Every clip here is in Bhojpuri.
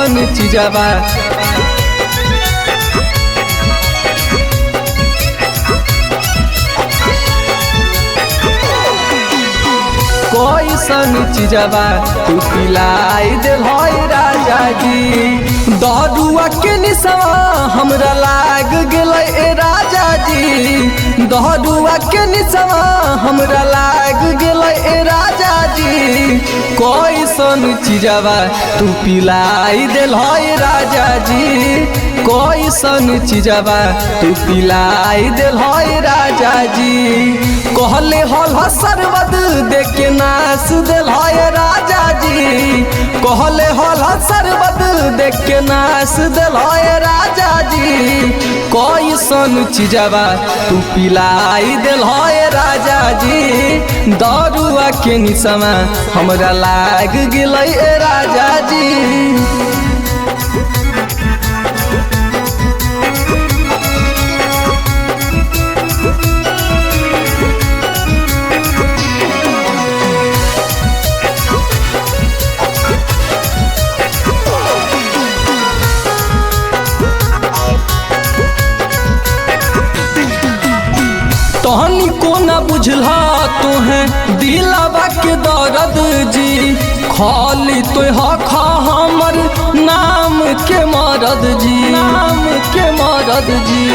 कैसन चीजवा कैसन चीजवा तू पिलाई दिल राजा जी। दरुआ के निसवा हमरा लाग गेलै ए राजा जी। दरुआ के निसवा हमरा लाग गेलै ए राजा जी। कैसन चीजवा तू पिलाई दिल राजा जी। कैसन चीजवा तू पिलाई दिल राजा जी। कहले हल सरबत देख के नाच दिल राजा जी। कहले हल सरबत देख के नाच दिल राजा जी। कैसन चीजवा तू पिलाई दिल राजा जी। दरुआ के निसमा हमरा लाग गेलै राजा जी। तहनी को न बुझला तोहें दिलवा के दर्द जी। खाली तो खा हमर नाम के मरद जी। नाम के मरद जी।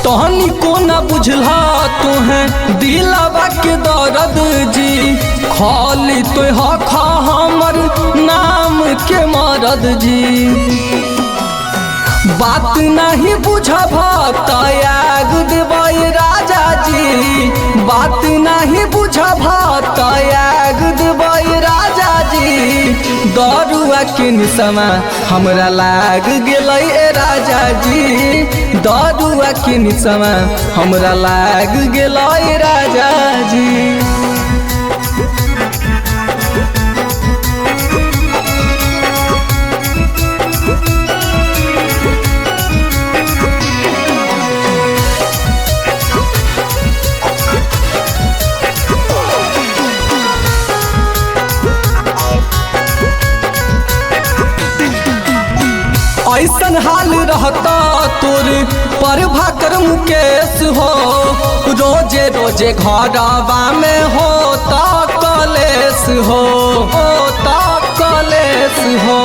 तहनी को न बुझला तोहें दिलवा के दर्द जी। खाली तो खा हमर नाम के मरद जी। बात नहीं बुझब त्याग देबै राजा जी। बात नहीं बुझब त्याग देबै राजा जी। दरुआ के निसमा हमरा लाग गेलै राजा जी। दरुआ के निसमा हमरा लाग गेलै राजा जी। ऐसन हाल रहता तोर प्रभाकर मुकेश हो। रोजे रोजे घरवा में होता कलेश हो। होता कलेश हो।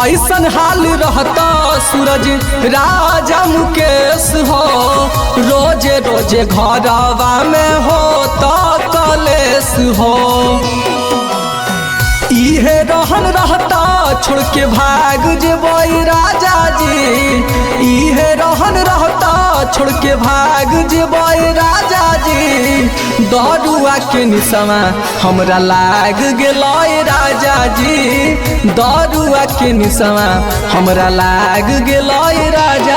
ऐसन हाल रहता सूरज राजा मुकेश हो। रोजे रोजे घरवा में होता कलेश हो। इहे रहन रहता छोड़ के भाग जेबै राजा जी। इहे रहन रहता छोड़ के भाग जेबै राजा जी। दरुआ के निसमा हमरा लाग गेलै राजा जी। दरुआ के निसमा हमरा लाग गेलै राजा।